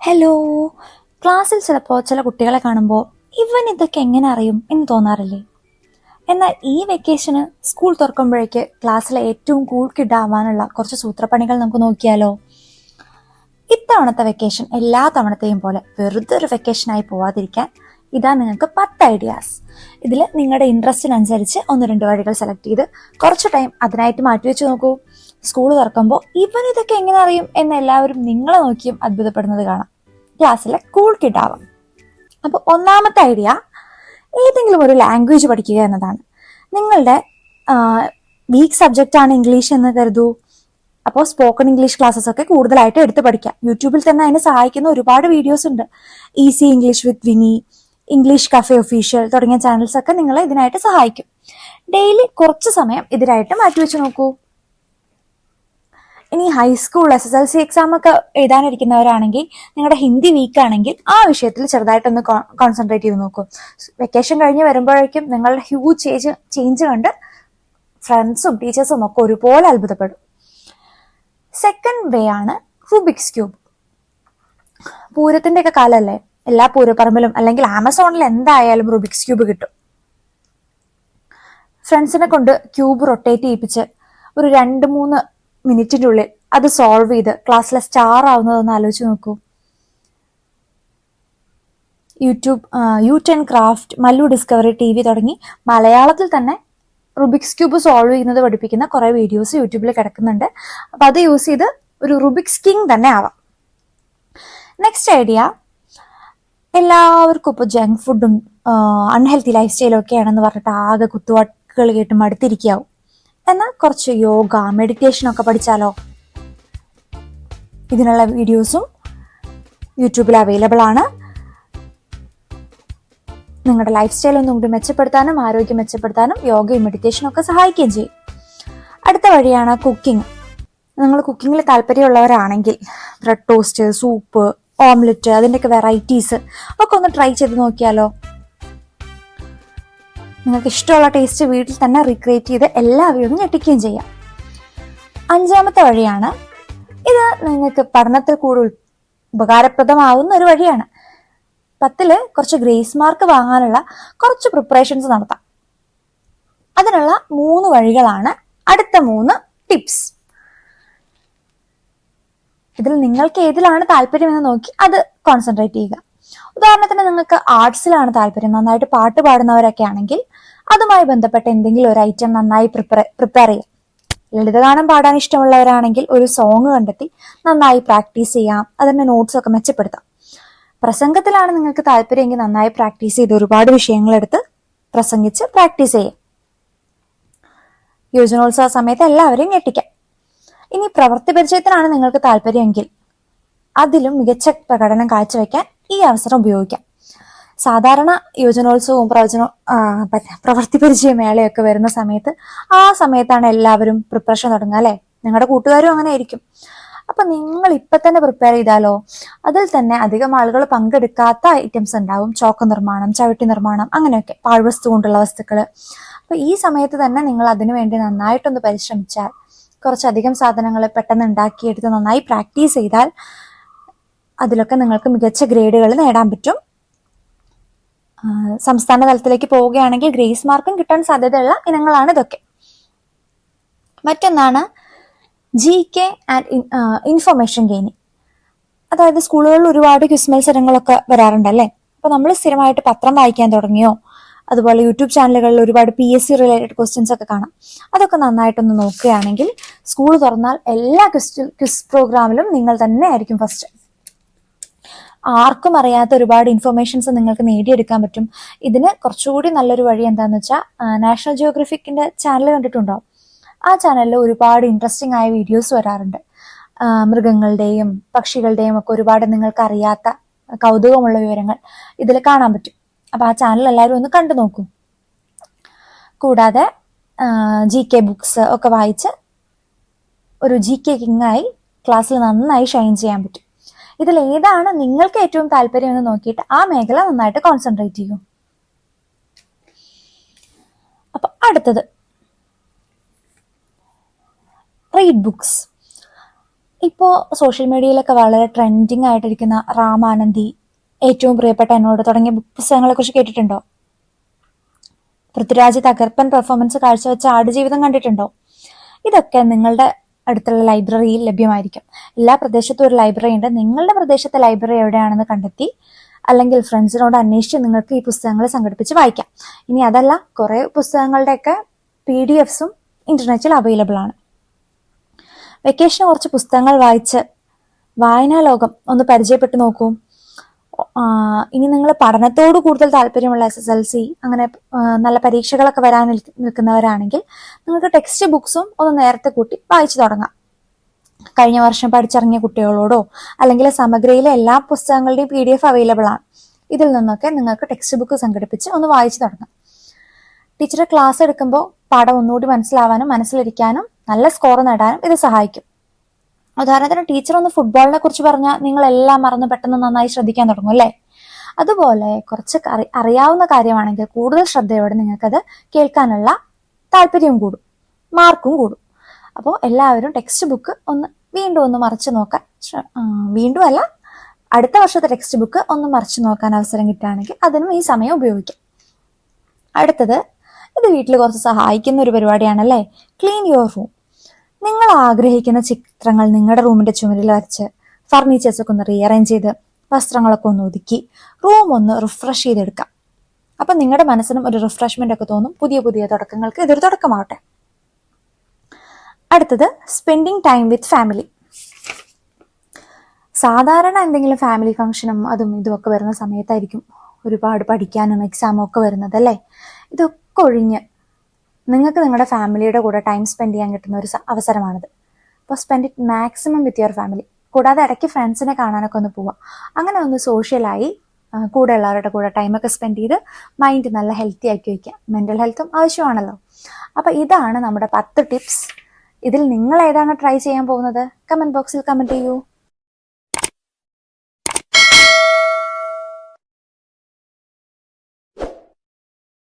Hello. ക്ലാസ്സിൽ ചിലപ്പോൾ ചില കുട്ടികളെ കാണുമ്പോൾ ഇവൻ ഇതൊക്കെ എങ്ങനെ അറിയും എന്ന് തോന്നാറില്ലേ? എന്നാൽ ഈ വെക്കേഷന് സ്കൂൾ തുറക്കുമ്പോഴേക്ക് ക്ലാസ്സിലെ ഏറ്റവും കൂൾ കിഡാവാനുള്ള കുറച്ച് സൂത്രപ്പണികൾ നമുക്ക് നോക്കിയാലോ? ഇത്തവണത്തെ വെക്കേഷൻ എല്ലാ തവണത്തെയും പോലെ വെറുതെ ഒരു വെക്കേഷനായി പോവാതിരിക്കാൻ ഇതാ നിങ്ങൾക്ക് 10 ഐഡിയാസ്. ഇതിൽ നിങ്ങളുടെ ഇൻട്രസ്റ്റിനനുസരിച്ച് 1-2 വഴികൾ സെലക്ട് ചെയ്ത് കുറച്ച് ടൈം അതിനായിട്ട് മാറ്റിവെച്ച് നോക്കൂ. സ്കൂൾ തുറക്കുമ്പോൾ ഇവൻ ഇതൊക്കെ എങ്ങനെ അറിയും എന്ന് എല്ലാവരും നിങ്ങളെ നോക്കിയും അത്ഭുതപ്പെടുന്നത് കാണാം. ക്ലാസ്സിലെ കൂൾ കിഡാവാം. അപ്പോൾ ഒന്നാമത്തെ ഐഡിയ ഏതെങ്കിലും ഒരു ലാംഗ്വേജ് പഠിക്കുക എന്നതാണ്. നിങ്ങളുടെ വീക്ക് സബ്ജക്റ്റ് ആണ് ഇംഗ്ലീഷ് എന്ന് കരുതൂ. അപ്പോൾ സ്പോക്കൺ ഇംഗ്ലീഷ് ക്ലാസ്സസ് ഒക്കെ കൂടുതലായിട്ട് എടുത്ത് പഠിക്കാം. യൂട്യൂബിൽ തന്നെ അതിനെ സഹായിക്കുന്ന ഒരുപാട് വീഡിയോസ് ഉണ്ട്. Easy English with Vini, English cafe official തുടങ്ങിയ ചാനൽസ് ഒക്കെ നിങ്ങളെ ഇതിനായിട്ട് സഹായിക്കും. ഡെയിലി കുറച്ച് സമയം ഇതിനായിട്ട് മാറ്റിവെച്ച് നോക്കൂ. ഇനി ഹൈസ്കൂൾ SSLC എക്സാം ഒക്കെ എഴുതാനിരിക്കുന്നവരാണെങ്കിൽ നിങ്ങളുടെ ഹിന്ദി വീക്ക് ആണെങ്കിൽ ആ വിഷയത്തിൽ ചെറുതായിട്ടൊന്ന് കോൺസെൻട്രേറ്റ് ചെയ്ത് നോക്കൂ. വെക്കേഷൻ കഴിഞ്ഞ് വരുമ്പോഴേക്കും നിങ്ങളുടെ ഹ്യൂജ് ചേഞ്ച് കണ്ട് ഫ്രണ്ട്സും ടീച്ചേഴ്സും ഒക്കെ ഒരുപോലെ അത്ഭുതപ്പെടും. സെക്കൻഡ് വേ ആണ് റുബിക്സ് ക്യൂബ്. പൂരത്തിന്റെ ഒക്കെ കാലമല്ലേ, എല്ലാ പൂരപ്പറമ്പിലും അല്ലെങ്കിൽ ആമസോണിൽ എന്തായാലും റുബിക്സ് ക്യൂബ് കിട്ടും. ഫ്രണ്ട്സിനെ കൊണ്ട് ക്യൂബ് റൊട്ടേറ്റ് ചെയ്യിപ്പിച്ച് ഒരു 2-3 മിനിറ്റിന്റെ ഉള്ളിൽ അത് സോൾവ് ചെയ്ത് ക്ലാസ്സിലെ സ്റ്റാർ ആവുന്നതൊന്ന് ആലോചിച്ച് നോക്കൂ. യൂട്യൂബ്, യു10 ക്രാഫ്റ്റ്, മല്ലു ഡിസ്കവറി TV തുടങ്ങി മലയാളത്തിൽ തന്നെ റുബിക്സ് ക്യൂബ് സോൾവ് ചെയ്യുന്നത് പഠിപ്പിക്കുന്ന കുറെ വീഡിയോസ് യൂട്യൂബിൽ കിടക്കുന്നുണ്ട്. അപ്പൊ അത് യൂസ് ചെയ്ത് ഒരു റുബിക്സ് കിങ് തന്നെ ആവാം. നെക്സ്റ്റ് ഐഡിയ, എല്ലാവർക്കും ഇപ്പോൾ ജങ്ക് ഫുഡും അൺഹെൽത്തി ലൈഫ് സ്റ്റൈലും ഒക്കെയാണെന്ന് പറഞ്ഞിട്ട് ആകെ കുത്തുവാക്കുകൾ കേട്ട് മടുത്തിരിക്കാവും. എന്നാൽ കുറച്ച് യോഗ, മെഡിറ്റേഷൻ ഒക്കെ പഠിച്ചാലോ? ഇതിനുള്ള വീഡിയോസും യൂട്യൂബിൽ അവൈലബിൾ ആണ്. നിങ്ങളുടെ ലൈഫ് സ്റ്റൈൽ ഒന്നും കൂടി മെച്ചപ്പെടുത്താനും ആരോഗ്യം മെച്ചപ്പെടുത്താനും യോഗയും മെഡിറ്റേഷനും ഒക്കെ സഹായിക്കുകയും ചെയ്യും. അടുത്ത വഴിയാണ് കുക്കിംഗ്. നിങ്ങൾ കുക്കിങ്ങിൽ താല്പര്യമുള്ളവരാണെങ്കിൽ ബ്രെഡ് ടോസ്റ്റ്, സൂപ്പ്, ഓംലെറ്റ്, അതിൻ്റെയൊക്കെ വെറൈറ്റീസ് ഒക്കെ ഒന്ന് ട്രൈ ചെയ്ത് നോക്കിയാലോ? നിങ്ങൾക്ക് ഇഷ്ടമുള്ള ടേസ്റ്റ് വീട്ടിൽ തന്നെ റീക്രിയേറ്റ് ചെയ്ത് എല്ലാവരും ഒന്ന് ഞെട്ടിക്കുകയും ചെയ്യാം. 5ാമത്തെ വഴിയാണ്, ഇത് നിങ്ങൾക്ക് പഠനത്തിൽ കൂടുതൽ ഉപകാരപ്രദമാവുന്ന ഒരു വഴിയാണ്. 10ല് കുറച്ച് ഗ്രേസ് മാർക്ക് വാങ്ങാനുള്ള കുറച്ച് പ്രിപ്പറേഷൻസ് നടത്താം. അതിനുള്ള 3 വഴികളാണ് അടുത്ത 3 ടിപ്സ്. ഇതിൽ നിങ്ങൾക്ക് ഏതിലാണ് താല്പര്യമെന്ന് നോക്കി അത് കോൺസെൻട്രേറ്റ് ചെയ്യുക. ഉദാഹരണത്തിന് നിങ്ങൾക്ക് ആർട്സിലാണ് താല്പര്യം, നന്നായിട്ട് പാട്ട് പാടുന്നവരൊക്കെ ആണെങ്കിൽ അതുമായി ബന്ധപ്പെട്ട എന്തെങ്കിലും ഒരു ഐറ്റം നന്നായി പ്രിപ്പയർ ചെയ്യാം. ലളിതഗാനം പാടാൻ ഇഷ്ടമുള്ളവരാണെങ്കിൽ ഒരു സോങ് കണ്ടെത്തി നന്നായി പ്രാക്ടീസ് ചെയ്യാം. അതിന്റെ നോട്ട്സ് ഒക്കെ മെച്ചപ്പെടുത്താം. പ്രസംഗത്തിലാണ് നിങ്ങൾക്ക് താല്പര്യമെങ്കിൽ നന്നായി പ്രാക്ടീസ് ചെയ്ത് ഒരുപാട് വിഷയങ്ങളെടുത്ത് പ്രസംഗിച്ച് പ്രാക്ടീസ് ചെയ്യാം. യുവജനോത്സവ സമയത്ത് എല്ലാവരെയും ഞെട്ടിക്കാം. ഇനി പ്രവൃത്തി പരിചയത്തിനാണ് നിങ്ങൾക്ക് താല്പര്യമെങ്കിൽ അതിലും മികച്ച പ്രകടനം കാഴ്ചവെക്കാൻ ഈ അവസരം ഉപയോഗിക്കാം. സാധാരണ യുവജനോത്സവവും പ്രവൃത്തി പരിചയ മേളയൊക്കെ വരുന്ന സമയത്ത് ആ സമയത്താണ് എല്ലാവരും പ്രിപ്പറേഷൻ തുടങ്ങുക അല്ലെ? നിങ്ങളുടെ കൂട്ടുകാരും അങ്ങനെ ആയിരിക്കും. അപ്പൊ നിങ്ങൾ ഇപ്പൊ തന്നെ പ്രിപ്പയർ ചെയ്താലോ? അതിൽ തന്നെ അധികം ആളുകൾ പങ്കെടുക്കാത്ത ഐറ്റംസ് ഉണ്ടാവും. ചോക്ക് നിർമ്മാണം, ചവിട്ടി നിർമ്മാണം, അങ്ങനെയൊക്കെ പാഴ്വസ്തു കൊണ്ടുള്ള വസ്തുക്കള്. അപ്പൊ ഈ സമയത്ത് തന്നെ നിങ്ങൾ അതിനു വേണ്ടി നന്നായിട്ടൊന്ന് പരിശ്രമിച്ചാൽ, കുറച്ചധികം സാധനങ്ങൾ പെട്ടെന്ന് ഉണ്ടാക്കിയെടുത്ത് നന്നായി പ്രാക്ടീസ് ചെയ്താൽ അതിലൊക്കെ നിങ്ങൾക്ക് മികച്ച ഗ്രേഡുകൾ നേടാൻ പറ്റും. സംസ്ഥാന തലത്തിലേക്ക് പോവുകയാണെങ്കിൽ ഗ്രേസ് മാർക്കും കിട്ടാൻ സാധ്യതയുള്ള ഇനങ്ങളാണ് ഇതൊക്കെ. മറ്റൊന്നാണ് GK ആൻഡ് ഇൻഫർമേഷൻ ഗെയിനിങ്. അതായത് സ്കൂളുകളിൽ ഒരുപാട് ക്വിസ് മത്സരങ്ങളൊക്കെ വരാറുണ്ടല്ലേ? അപ്പൊ നമ്മൾ സ്ഥിരമായിട്ട് പത്രം വായിക്കാൻ തുടങ്ങിയോ? അതുപോലെ യൂട്യൂബ് ചാനലുകളിൽ ഒരുപാട് PSC റിലേറ്റഡ് ക്വസ്റ്റ്യൻസ് ഒക്കെ കാണാം. അതൊക്കെ നന്നായിട്ടൊന്ന് നോക്കുകയാണെങ്കിൽ സ്കൂൾ തുറന്നാൽ എല്ലാ ക്വിസ് പ്രോഗ്രാമിലും നിങ്ങൾ തന്നെ ആയിരിക്കും ഫസ്റ്റ്. ആർക്കും അറിയാത്ത ഒരുപാട് ഇൻഫർമേഷൻസ് നിങ്ങൾക്ക് നേടിയെടുക്കാൻ പറ്റും. ഇതിന് കുറച്ചുകൂടി നല്ലൊരു വഴി എന്താണെന്ന് വെച്ചാൽ, നാഷണൽ ജിയോഗ്രഫിക്കിന്റെ ചാനൽ കണ്ടിട്ടുണ്ടോ? ആ ചാനലിൽ ഒരുപാട് ഇൻട്രസ്റ്റിംഗ് ആയ വീഡിയോസ് വരാറുണ്ട്. മൃഗങ്ങളുടെയും പക്ഷികളുടെയും ഒക്കെ ഒരുപാട് നിങ്ങൾക്ക് അറിയാത്ത കൗതുകമുള്ള വിവരങ്ങൾ ഇതിൽ കാണാൻ പറ്റും. അപ്പൊ ആ ചാനൽ എല്ലാവരും ഒന്ന് കണ്ടു നോക്കൂ. കൂടാതെ GK ബുക്സ് ഒക്കെ വായിച്ച് ഒരു GK കിങ്ങായി ക്ലാസ്സിൽ നന്നായി ഷൈൻ ചെയ്യാൻ പറ്റും. ഇതിൽ ഏതാണ് നിങ്ങൾക്ക് ഏറ്റവും താല്പര്യം എന്ന് നോക്കിയിട്ട് ആ മേഖല നന്നായിട്ട് കോൺസെൻട്രേറ്റ് ചെയ്യൂ. അപ്പൊ അടുത്തത് റീഡ് ബുക്സ്. ഇപ്പോൾ സോഷ്യൽ മീഡിയയിലൊക്കെ വളരെ ട്രെൻഡിങ് ആയിട്ടിരിക്കുന്ന റാമാനന്ദി, ഏറ്റവും പ്രിയപ്പെട്ട എന്നോട് തുടങ്ങിയ പുസ്തകങ്ങളെ കുറിച്ച് കേട്ടിട്ടുണ്ടോ? പൃഥ്വിരാജ് തകർപ്പൻ പെർഫോമൻസ് കാഴ്ചവെച്ച ആടുജീവിതം കണ്ടിട്ടുണ്ടോ? ഇതൊക്കെ നിങ്ങളുടെ അടുത്തുള്ള ലൈബ്രറിയിൽ ലഭ്യമായിരിക്കും. എല്ലാ പ്രദേശത്തും ഒരു ലൈബ്രറി ഉണ്ട്. നിങ്ങളുടെ പ്രദേശത്തെ ലൈബ്രറി എവിടെയാണെന്ന് കണ്ടെത്തി അല്ലെങ്കിൽ ഫ്രണ്ട്സിനോട് അന്വേഷിച്ച് നിങ്ങൾക്ക് ഈ പുസ്തകങ്ങൾ സംഘടിപ്പിച്ച് വായിക്കാം. ഇനി അതല്ല, കുറേ പുസ്തകങ്ങളുടെയൊക്കെ PDFs ഇന്റർനെറ്റിൽ അവൈലബിൾ ആണ്. വെക്കേഷന് കുറച്ച് പുസ്തകങ്ങൾ വായിച്ച് വായനാ ലോകം ഒന്ന് പരിചയപ്പെട്ടു നോക്കൂ. ഇനി നിങ്ങൾ പഠനത്തോട് കൂടുതൽ താല്പര്യമുള്ള SSLC അങ്ങനെ നല്ല പരീക്ഷകളൊക്കെ വരാൻ നിൽക്കുന്നവരാണെങ്കിൽ നിങ്ങൾക്ക് ടെക്സ്റ്റ് ബുക്സും ഒന്ന് നേരത്തെ കൂട്ടി വായിച്ചു തുടങ്ങാം. കഴിഞ്ഞ വർഷം പഠിച്ചിറങ്ങിയ കുട്ടികളോടോ അല്ലെങ്കിൽ സമഗ്രയിലെ എല്ലാ പുസ്തകങ്ങളുടെയും PDF അവൈലബിൾ ആണ്. ഇതിൽ നിന്നൊക്കെ നിങ്ങൾക്ക് ടെക്സ്റ്റ് ബുക്ക് സംഘടിപ്പിച്ച് ഒന്ന് വായിച്ചു തുടങ്ങാം. ടീച്ചർ ക്ലാസ് എടുക്കുമ്പോൾ പാഠം ഒന്നുകൂടി മനസ്സിലാവാനും മനസ്സിലിരിക്കാനും നല്ല സ്കോർ നേടാനും ഇത് സഹായിക്കും. ഉദാഹരണത്തിന് ടീച്ചർ ഒന്ന് ഫുട്ബോളിനെ കുറിച്ച് പറഞ്ഞാൽ നിങ്ങൾ എല്ലാം മറന്ന് പെട്ടെന്ന് നന്നായി ശ്രദ്ധിക്കാൻ തുടങ്ങും അല്ലേ? അതുപോലെ കുറച്ച് അറിയാവുന്ന കാര്യമാണെങ്കിൽ കൂടുതൽ ശ്രദ്ധയോടെ നിങ്ങൾക്കത് കേൾക്കാനുള്ള താല്പര്യവും കൂടും, മാർക്കും കൂടും. അപ്പോൾ എല്ലാവരും ടെക്സ്റ്റ് ബുക്ക് വീണ്ടും ഒന്ന് മറിച്ച് നോക്കാൻ, വീണ്ടും അല്ല, അടുത്ത വർഷത്തെ ടെക്സ്റ്റ് ബുക്ക് ഒന്ന് മറിച്ച് നോക്കാൻ അവസരം കിട്ടുകയാണെങ്കിൽ അതിനും ഈ സമയം ഉപയോഗിക്കാം. അടുത്തത്, ഇത് വീട്ടിൽ കുറച്ച് സഹായിക്കുന്ന ഒരു പരിപാടിയാണല്ലേ, ക്ലീൻ യുവർ റൂം. നിങ്ങൾ ആഗ്രഹിക്കുന്ന ചിത്രങ്ങൾ നിങ്ങളുടെ റൂമിന്റെ ചുമരിൽ വരച്ച് ഫർണിച്ചേഴ്സ് ഒക്കെ ഒന്ന് റീഅറേഞ്ച് ചെയ്ത് വസ്ത്രങ്ങളൊക്കെ ഒന്ന് ഒതുക്കി റൂം ഒന്ന് റിഫ്രഷ് ചെയ്തെടുക്കാം. അപ്പം നിങ്ങളുടെ മനസ്സിനും ഒരു റിഫ്രഷ്മെന്റ് ഒക്കെ തോന്നും. പുതിയ പുതിയ തുടക്കങ്ങൾക്ക് ഇതൊരു തുടക്കമാവട്ടെ. അടുത്തത്, സ്പെൻഡിങ് ടൈം വിത്ത് ഫാമിലി. സാധാരണ എന്തെങ്കിലും ഫാമിലി ഫംഗ്ഷനും അതും ഇതുമൊക്കെ വരുന്ന സമയത്തായിരിക്കും ഒരുപാട് പഠിക്കാനും എക്സാമും ഒക്കെ വരുന്നത് അല്ലേ? ഇതൊക്കെ ഒഴിഞ്ഞ് നിങ്ങൾക്ക് നിങ്ങളുടെ ഫാമിലിയുടെ കൂടെ ടൈം സ്പെൻഡ് ചെയ്യാൻ കിട്ടുന്ന ഒരു അവസരമാണിത്. അപ്പോൾ spend it maximum with your family. കൂടാതെ ഇടയ്ക്ക് ഫ്രണ്ട്സിനെ കാണാനൊക്കെ ഒന്ന് പോവാം. അങ്ങനെ ഒന്ന് സോഷ്യലായി കൂടെ ഉള്ളവരുടെ കൂടെ ടൈമൊക്കെ സ്പെൻഡ് ചെയ്ത് മൈൻഡ് നല്ല ഹെൽത്തി ആക്കി വയ്ക്കുക. മെൻ്റൽ ഹെൽത്തും ആവശ്യമാണല്ലോ. അപ്പോൾ ഇതാണ് നമ്മുടെ 10 ടിപ്സ്. ഇതിൽ നിങ്ങൾ ഏതാണ് ട്രൈ ചെയ്യാൻ പോകുന്നത്? കമൻറ്റ് ബോക്സിൽ കമൻറ്റ് ചെയ്യൂ.